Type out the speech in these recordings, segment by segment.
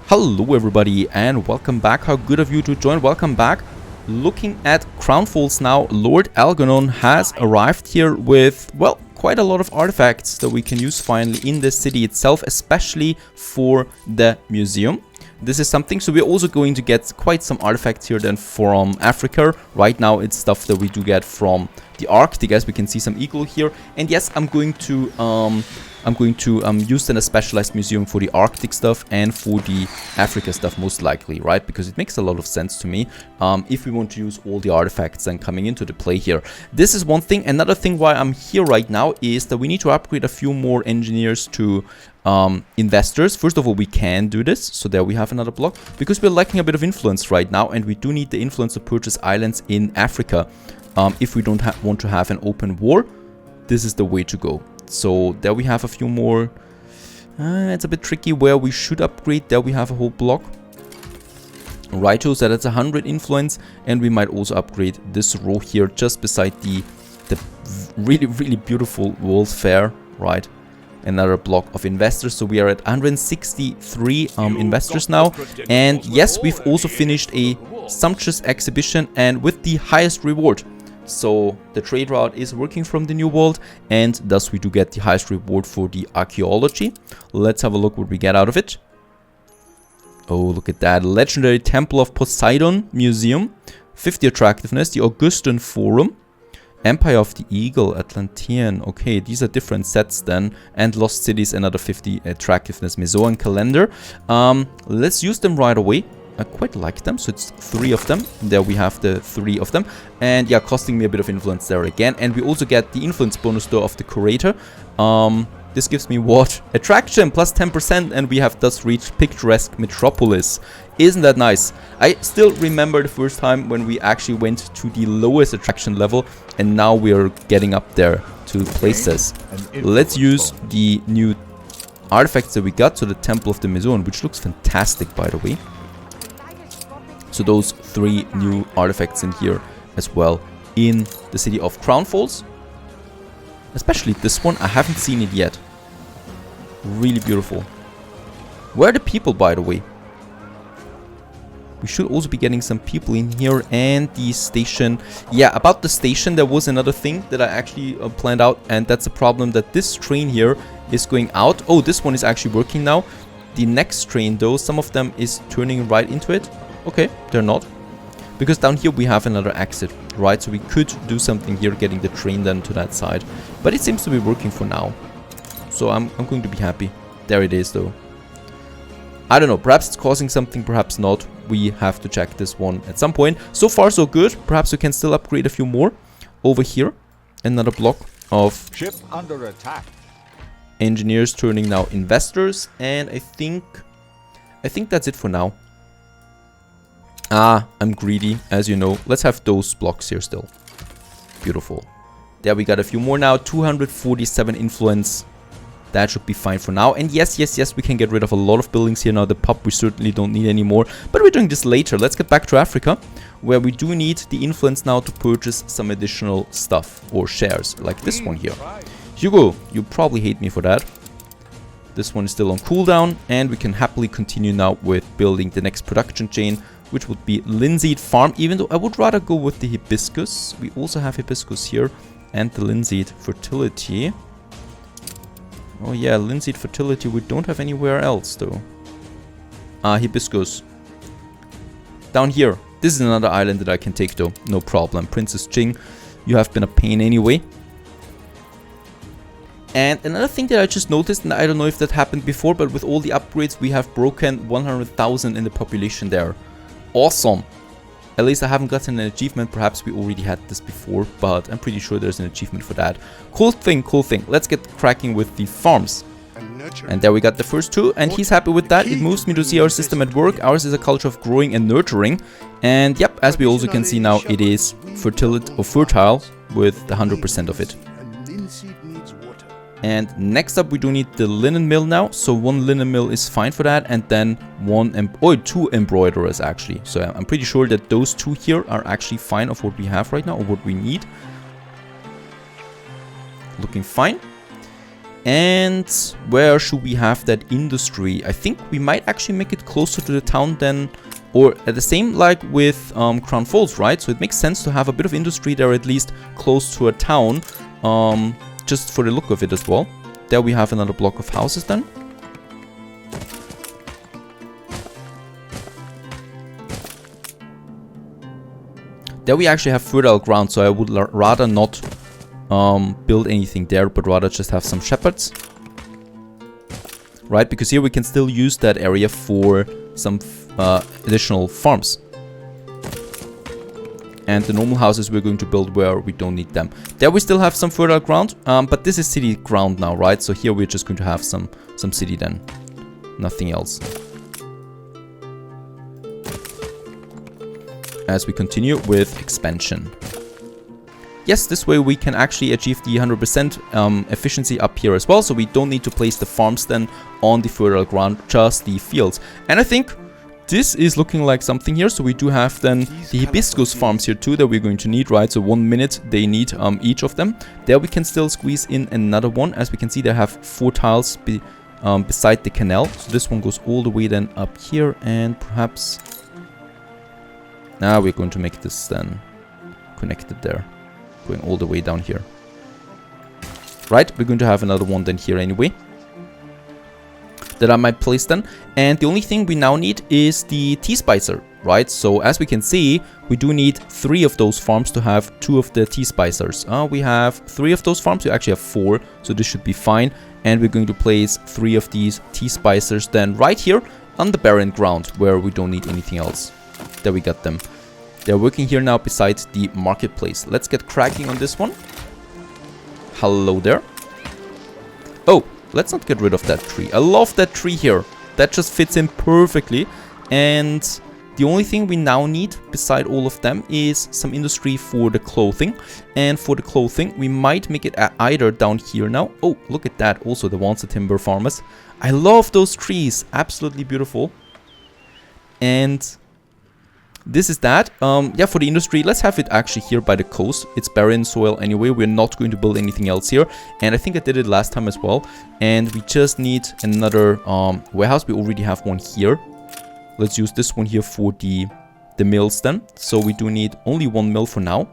Hello everybody and welcome back. How good of you to join. Welcome back. Looking at Crown Falls now, Lord Algernon has arrived here with, well, quite a lot of artifacts that we can use finally in the city itself, especially for the museum. This is something, so we're also going to get quite some artifacts here then from Africa. Right now it's stuff that we do get from the Arctic, as we can see some eagle here. And yes, I'm going to use then a specialized museum for the Arctic stuff and for the Africa stuff most likely, right? Because it makes a lot of sense to me if we want to use all the artifacts then coming into the play here. This is one thing. Another thing why I'm here right now is that we need to upgrade a few more engineers to investors. First of all, we can do this, so there we have another block, because we're lacking a bit of influence right now, and we do need the influence to purchase islands in Africa. If we don't want to have an open war, this is the way to go. So there we have a few more. It's a bit tricky where we should upgrade. There we have a whole block. Righto, so that's 100 influence, and we might also upgrade this row here just beside the really beautiful World Fair, right? Another block of investors, so we are at 163 investors now. And yes, we've also finished a sumptuous exhibition and with the highest reward. So the trade route is working from the New World, and thus we do get the highest reward for the archaeology. Let's have a look what we get out of it. Oh, look at that. Legendary Temple of Poseidon Museum, 50 attractiveness, the Augustan Forum, Empire of the Eagle, Atlantean. Okay, these are different sets then. And Lost Cities, another 50 attractiveness. Mesoan calendar. Let's use them right away. I quite like them, so it's 3 of them. There we have the 3 of them. And yeah, costing me a bit of influence there again. And we also get the influence bonus though of the curator. This gives me what? Attraction plus 10%, and we have thus reached picturesque metropolis. Isn't that nice? I still remember the first time when we actually went to the lowest attraction level, and now we are getting up there to places. Let's use the new artifacts that we got, so the Temple of the Mesoan, which looks fantastic by the way. So those 3 new artifacts in here as well in the city of Crown Falls. Especially this one, I haven't seen it yet. Really beautiful. Where are the people, by the way? We should also be getting some people in here. And the station. Yeah, about the station, there was another thing that I actually planned out. And that's a problem that this train here is going out. Oh, this one is actually working now. The next train, though, some of them is turning right into it. Okay, they're not. Because down here we have another exit, right? So we could do something here, getting the train then to that side. But it seems to be working for now. So I'm going to be happy. There it is though. I don't know, perhaps it's causing something, perhaps not. We have to check this one at some point. So far so good. Perhaps we can still upgrade a few more. Over here, another block of ship under attack. Engineers turning now investors. And I think that's it for now. I'm greedy, as you know. Let's have those blocks here still. Beautiful. There we got a few more now. 247 influence. That should be fine for now. And yes, we can get rid of a lot of buildings here now. The pub we certainly don't need anymore. But we're doing this later. Let's get back to Africa, where we do need the influence now to purchase some additional stuff or shares, like this one here. Hugo, you probably hate me for that. This one is still on cooldown, and we can happily continue now with building the next production chain, which would be linseed farm, even though I would rather go with the hibiscus. We also have hibiscus here, and the linseed fertility. Oh yeah, linseed fertility we don't have anywhere else though. Hibiscus. Down here. This is another island that I can take though, no problem. Princess Ching, you have been a pain anyway. And another thing that I just noticed, and I don't know if that happened before, but with all the upgrades we have broken 100,000 in the population there. Awesome. At least I haven't gotten an achievement. Perhaps we already had this before, but I'm pretty sure there's an achievement for that. Cool thing, cool thing. Let's get cracking with the farms. And there we got the first 2, and he's happy with that. It moves me to see our system at work. Ours is a culture of growing and nurturing. And yep, as we also can see now, it is fertile with the 100% of it. And next up we do need the linen mill now, so 1 linen mill is fine for that, and then 2 embroiderers actually. So I'm pretty sure that those 2 here are actually fine of what we have right now, or what we need. Looking fine. And where should we have that industry? I think we might actually make it closer to the town than, or at the same like with Crown Falls, right? So it makes sense to have a bit of industry there, at least close to a town, just for the look of it as well. There we have another block of houses then. There we actually have fertile ground, so I would rather not build anything there, but rather just have some shepherds. Right, because here we can still use that area for some additional farms. And the normal houses we're going to build where we don't need them. There we still have some fertile ground, but this is city ground now, right? So here we're just going to have some city then. Nothing else. As we continue with expansion. Yes, this way we can actually achieve the 100% efficiency up here as well. So we don't need to place the farms then on the fertile ground, just the fields. And I think this is looking like something here. So we do have then the hibiscus farms here too that we're going to need, right? So 1 minute they need each of them. There we can still squeeze in another one. As we can see, they have 4 tiles beside the canal. So this one goes all the way then up here, and perhaps... Now we're going to make this then connected there. Going all the way down here. Right, we're going to have another one then here anyway. That I might place then. And the only thing we now need is the tea spicer, right? So as we can see, we do need 3 of those farms to have 2 of the tea spicers. We have 3 of those farms, we actually have 4, so this should be fine. And we're going to place 3 of these tea spicers then right here on the barren ground where we don't need anything else. There we got them. They're working here now beside the marketplace. Let's get cracking on this one. Hello there. Oh, let's not get rid of that tree. I love that tree here. That just fits in perfectly. And the only thing we now need beside all of them is some industry for the clothing. And for the clothing, we might make it either down here now. Oh, look at that. Also the Wansa Timber Farmers. I love those trees. Absolutely beautiful. And... this is that. Yeah, for the industry, let's have it actually here by the coast. It's barren soil anyway. We're not going to build anything else here. And I think I did it last time as well. And we just need another warehouse. We already have one here. Let's use this one here for the mills then. So we do need only 1 mill for now.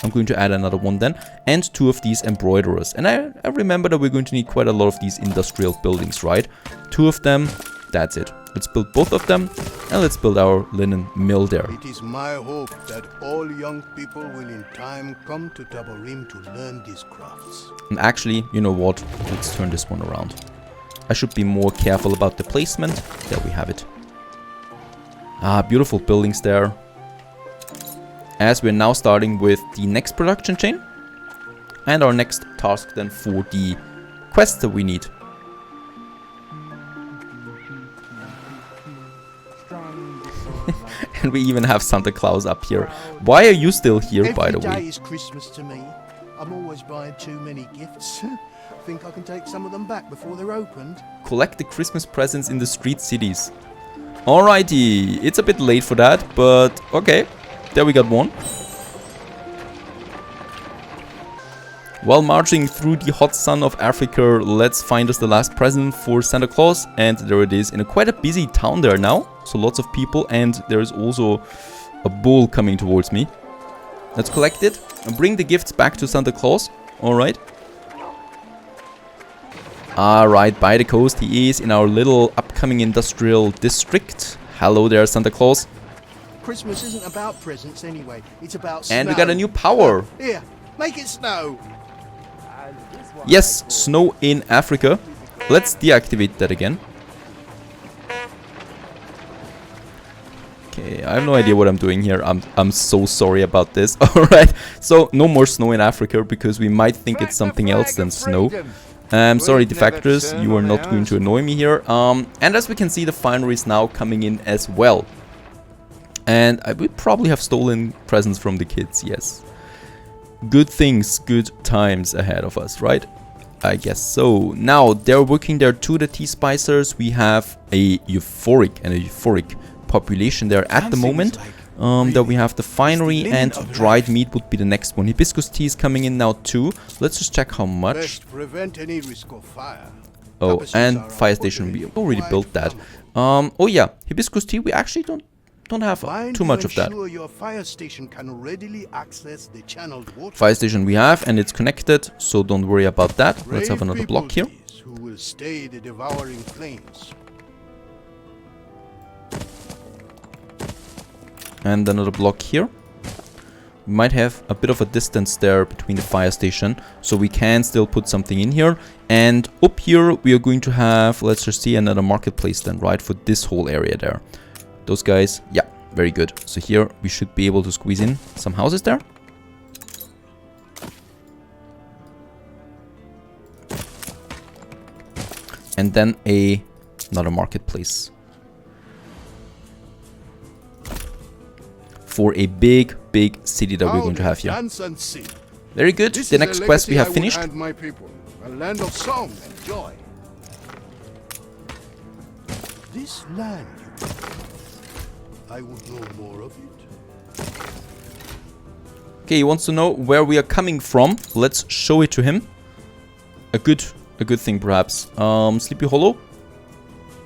I'm going to add another one then. And 2 of these embroiderers. And I remember that we're going to need quite a lot of these industrial buildings, right? 2 of them. That's it. Let's build both of them, and let's build our linen mill there. It is my hope that all young people will in time come to Tabarim to learn these crafts. And actually, you know what? Let's turn this one around. I should be more careful about the placement. There we have it. Ah, beautiful buildings there. As we're now starting with the next production chain. And our next task then for the quests that we need. And we even have Santa Claus up here. Why are you still here, by the way? Every day is Christmas to me. I'm always buying too many gifts. Think I can take some of them back before they're opened? Collect the Christmas presents in the street cities. Alrighty, it's a bit late for that, but okay. There we got one. While marching through the hot sun of Africa, let's find us the last present for Santa Claus. And there it is, in quite a busy town there now. So lots of people, and there is also a bull coming towards me. Let's collect it and bring the gifts back to Santa Claus. Alright. Alright, by the coast he is in our little upcoming industrial district. Hello there, Santa Claus. Christmas isn't about presents anyway. It's about snow. And we got a new power. Here, make it snow. Yes, snow in Africa. Let's deactivate that again. Okay, I have no idea what I'm doing here. I'm so sorry about this. Alright, so no more snow in Africa because we might think it's something else than snow. Sorry, defectors, you are not going to annoy me here. And as we can see, the finery is now coming in as well. And I would probably have stolen presents from the kids, yes. Good things, good times ahead of us, right? I guess so. Now, they're working there too, the tea spicers. We have a euphoric population there at the moment. Then we have the finery, and dried meat would be the next one. Hibiscus tea is coming in now too. Let's just check how much. Best prevent any risk of fire. Oh, Tapestries and are fire station. We already built that. Oh yeah, hibiscus tea. We actually don't have too much of that. Your fire station can readily access the channeled water. Fire station we have, and it's connected, so don't worry about that. Let's have another block here. Who will stay the devouring flames. And another block here. We might have a bit of a distance there between the fire station, so we can still put something in here. And up here we are going to have, let's just see, another marketplace then, right, for this whole area there. Those guys, yeah, very good. So here we should be able to squeeze in some houses there. And then another marketplace. For a big city that we're going to have here. Very good. The next quest we have finished. My people, a land of song and joy. This land, I would know more of it. Okay, he wants to know where we are coming from. Let's show it to him. A good thing perhaps. Sleepy Hollow.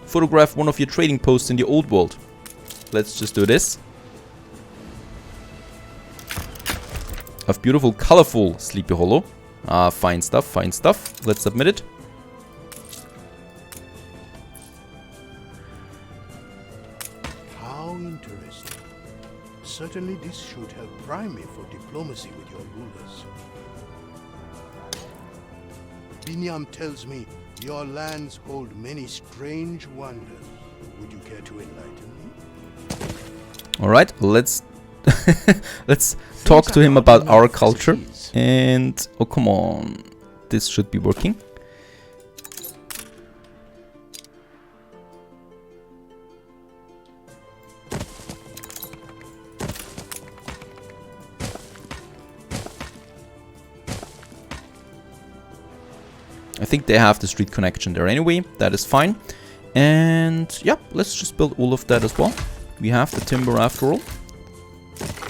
Photograph one of your trading posts in the old world. Let's just do this. Of beautiful, colorful Sleepy Hollow. Fine stuff, fine stuff. Let's submit it. How interesting. Certainly this should help prime me for diplomacy with your rulers. Binyam tells me your lands hold many strange wonders. Would you care to enlighten me? Alright, let's talk to him about our culture. And oh, come on, this should be working. I think they have the street connection there anyway. That is fine. And yeah, let's just build all of that as well. We have the timber after all.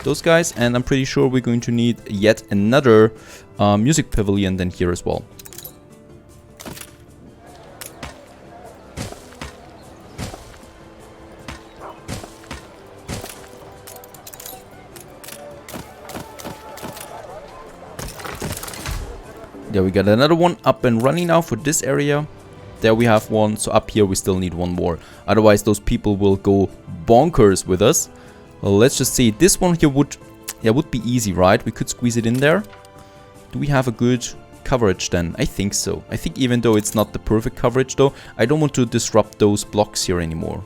Those guys, and I'm pretty sure we're going to need yet another music pavilion then here as well. There we got another one up and running now for this area. There we have one, so up here we still need one more. Otherwise those people will go bonkers with us. Well, let's just see. This one here would be easy, right? We could squeeze it in there. Do we have a good coverage then? I think so. I think even though it's not the perfect coverage though, I don't want to disrupt those blocks here anymore.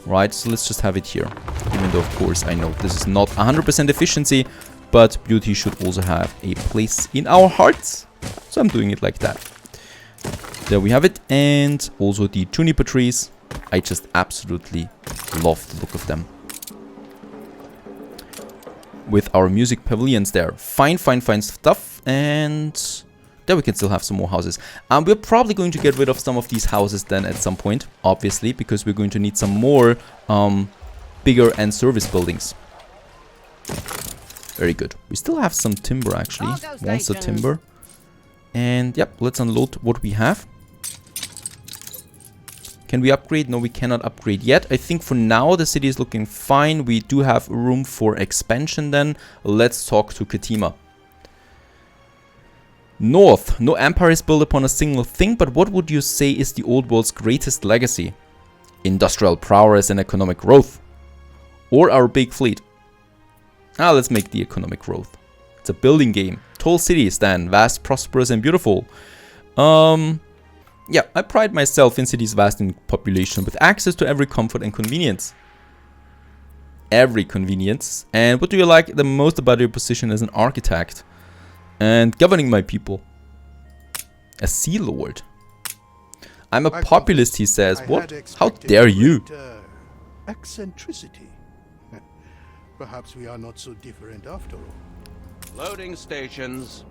Right, so let's just have it here. Even though, of course, I know this is not 100% efficiency, but beauty should also have a place in our hearts. So I'm doing it like that. There we have it. And also the juniper trees. I just absolutely love the look of them. With our music pavilions there. Fine stuff. And there we can still have some more houses. We're probably going to get rid of some of these houses then at some point, obviously, because we're going to need some more bigger and service buildings. Very good. We still have some timber actually. Monster timber. And yep, let's unload what we have. Can we upgrade? No, we cannot upgrade yet. I think for now the city is looking fine. We do have room for expansion then. Let's talk to Katima. North. No empire is built upon a single thing, but what would you say is the old world's greatest legacy? Industrial prowess and economic growth. Or our big fleet? Let's make the economic growth. It's a building game. Tall cities then, vast, prosperous and beautiful. Yeah, I pride myself in cities vast in population with access to every comfort and convenience. Every convenience. And what do you like the most about your position as an architect? And governing my people. A sea lord. I'm a populist, he says. What? How dare you? Eccentricity. Perhaps we are not so different after all. Loading stations.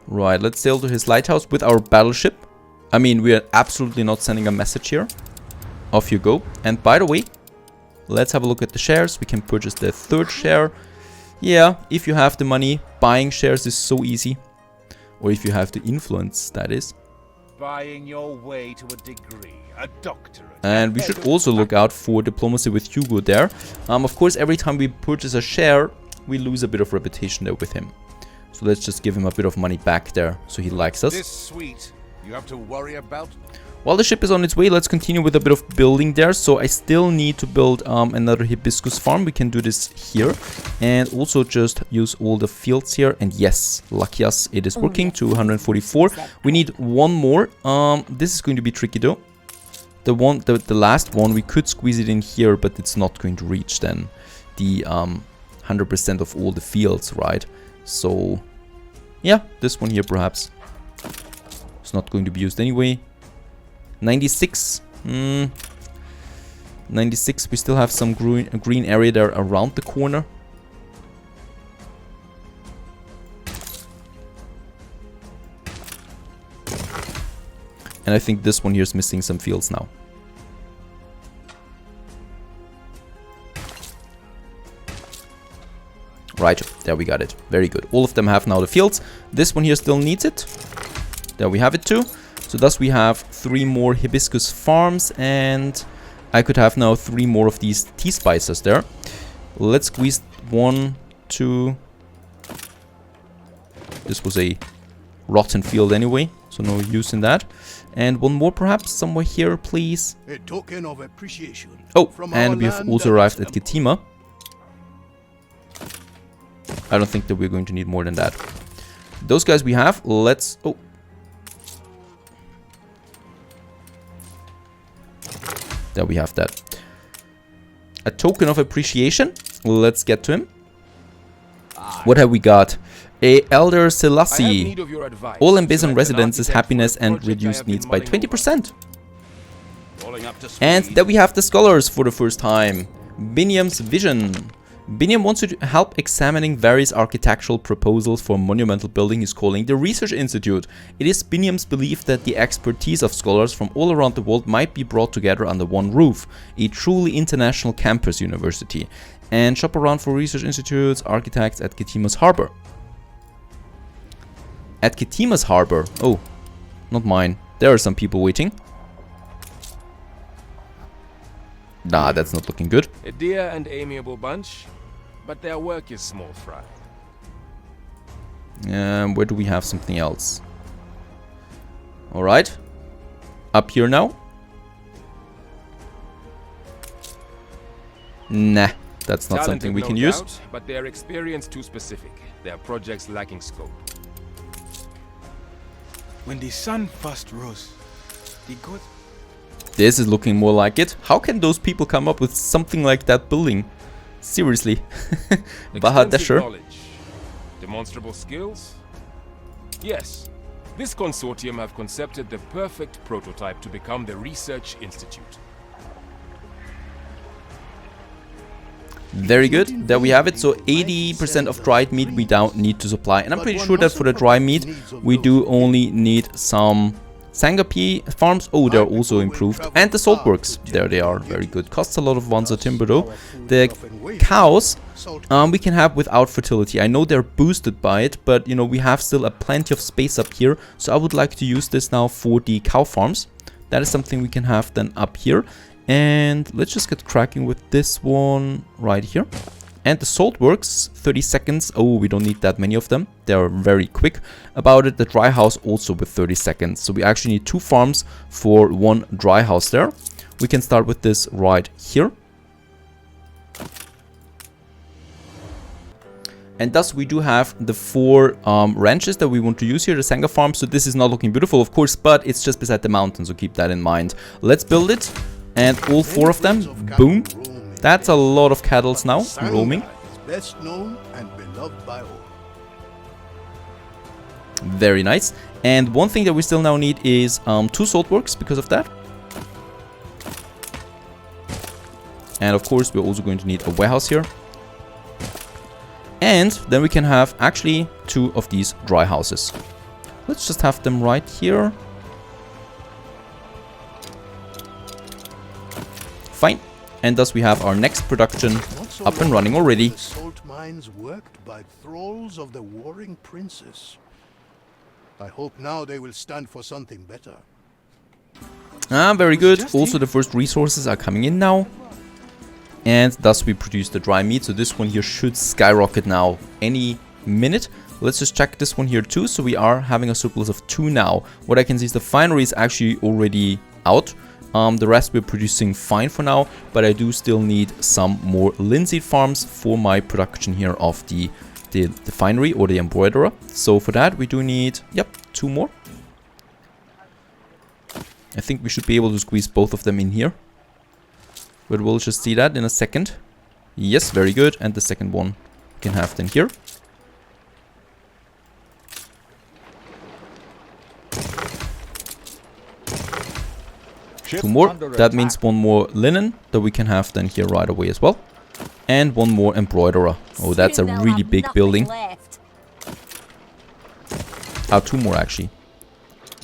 Right, let's sail to his lighthouse with our battleship. I mean, we are absolutely not sending a message here. Off you go. And by the way, let's have a look at the shares. We can purchase the third share. Yeah, if you have the money, buying shares is so easy. Or if you have the influence, that is. Buying your way to a degree, a doctorate. And we should also look out for diplomacy with Hugo there. Of course, every time we purchase a share, we lose a bit of reputation there with him. So let's just give him a bit of money back there, so he likes us. This suite, you have to worry about. While the ship is on its way, let's continue with a bit of building there. So I still need to build another hibiscus farm. We can do this here. And also just use all the fields here. And yes, lucky us, it is working. 244. We need one more. This is going to be tricky though. The last one, we could squeeze it in here, but it's not going to reach then the 100% of all the fields, right? So yeah, this one here perhaps. It's not going to be used anyway. 96. 96. We still have some green area there around the corner. And I think this one here is missing some fields now. Right, there we got it. Very good. All of them have now the fields. This one here still needs it. There we have it too. So thus we have 3 more hibiscus farms, and I could have now 3 more of these tea spices there. Let's squeeze 1, 2. This was a rotten field anyway, so no use in that. And 1 more perhaps somewhere here, please. A token of appreciation. Oh, and we have also arrived at Getima. I don't think that we're going to need more than that. Those guys we have, let's... Oh. There we have that. A token of appreciation. Let's get to him. What have we got? A Elder Selassie. All Ambition residences, happiness and reduced needs by 20%. And there we have the scholars for the first time. Biniam's vision. Biniam wants to help examining various architectural proposals for a monumental building he's calling the Research Institute. It is Biniam's belief that the expertise of scholars from all around the world might be brought together under one roof, a truly international campus university, and shop around for research institutes, architects at Getima's Harbor. At Getima's Harbor? Oh, not mine. There are some people waiting. Nah, that's not looking good. A dear and amiable bunch, but their work is small fry. Where do we have something else? Alright. Up here now. Nah, that's not something we can use. But their experience too specific. Their projects lacking scope. When the sun first rose, the gods... This is looking more like it. How can those people come up with something like that building? Seriously. Bahadasher. Knowledge. Demonstrable skills? Yes. This consortium have concepted the perfect prototype to become the Research Institute. Very good. There we have it. So 80% of dried meat we don't need to supply. And I'm pretty sure that for the dry meat, we do only need some Sangapi farms. Oh, they're also improved. And the salt works. There they are. Very good. Costs a lot of Wanza timber though. The cows we can have without fertility. I know they're boosted by it, but you know, we have still a plenty of space up here. So I would like to use this now for the cow farms. That is something we can have then up here. And let's just get cracking with this one right here. And the salt works, 30 seconds. Oh, we don't need that many of them. They're very quick about it. The dry house also with 30 seconds. So we actually need 2 farms for 1 dry house there. We can start with this right here. And thus we do have the 4 ranches that we want to use here, the Sanga farm. So this is not looking beautiful, of course, but it's just beside the mountain. So keep that in mind. Let's build it. And all 4 of them, boom. That's a lot of cattle now roaming. Best known and beloved by all. Very nice. And one thing that we still now need is 2 salt works because of that. And of course, we're also going to need a warehouse here. And then we can have actually 2 of these dry houses. Let's just have them right here. Fine. And thus we have our next production Not so up and long running ago, already. The salt mines worked by thralls of the warring princess. I hope now they will stand for something better. Ah, very good. Also the first resources are coming in now. And thus we produce the dry meat. So this one here should skyrocket now any minute. Let's just check this one here too. So we are having a surplus of 2 now. What I can see is the finery is actually already out. The rest we're producing fine for now, but I do still need some more linseed farms for my production here of the finery or the embroiderer. So for that we do need, yep, 2 more. I think we should be able to squeeze both of them in here. But we'll just see that in a second. Yes, very good. And the second one we can have then here. Ship 2 more. under That attack. means 1 more linen that we can have then here right away as well. And 1 more embroiderer. Oh, that's a really big building. 2 more actually.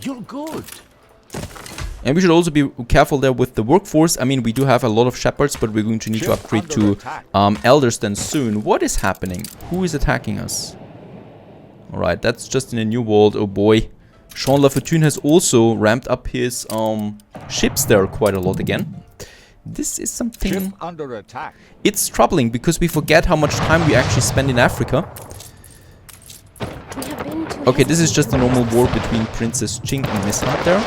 You're good. And we should also be careful there with the workforce. I mean, we do have a lot of shepherds, but we're going to need to Ship upgrade under to attack. elders then soon. What is happening? Who is attacking us? Alright, that's just in a new world. Oh boy. Jean Lafortune has also ramped up his ships there quite a lot again. This is something... Ship under attack. It's troubling because we forget how much time we actually spend in Africa. Okay, this is just a normal war between Princess Ching and Miss Hunt there.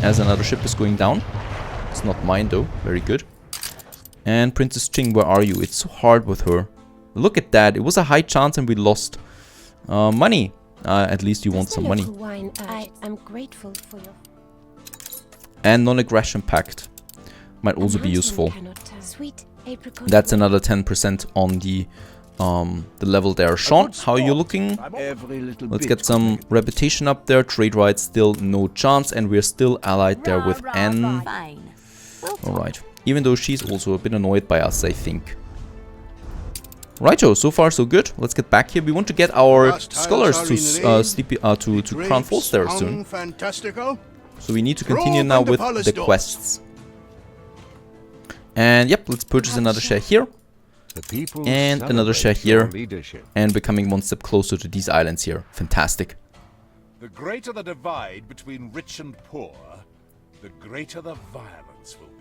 As another ship is going down. It's not mine though. Very good. And Princess Ching, where are you? It's so hard with her. Look at that. It was a high chance and we lost money. At least you want some money. I am grateful for your And non-aggression pact might also be useful. sweet apricot. That's another 10% on the level there. Sean, how are you looking? Every little Let's bit get some reputation up there. Trade rights still no chance, and we're still allied there with Anne. Fine. Alright. Even though she's also a bit annoyed by us, I think. Righto, so far so good. Let's get back here. We want to get our Last tiles scholars are to in to Crown Falls there soon. Fantastico. So we need to Throw continue open now the with palace the doors. quests. And yep, let's purchase another share here. The people And another share celebrate your here. leadership. And becoming 1 step closer to these islands here. Fantastic. The greater the divide between rich and poor, the greater the violence will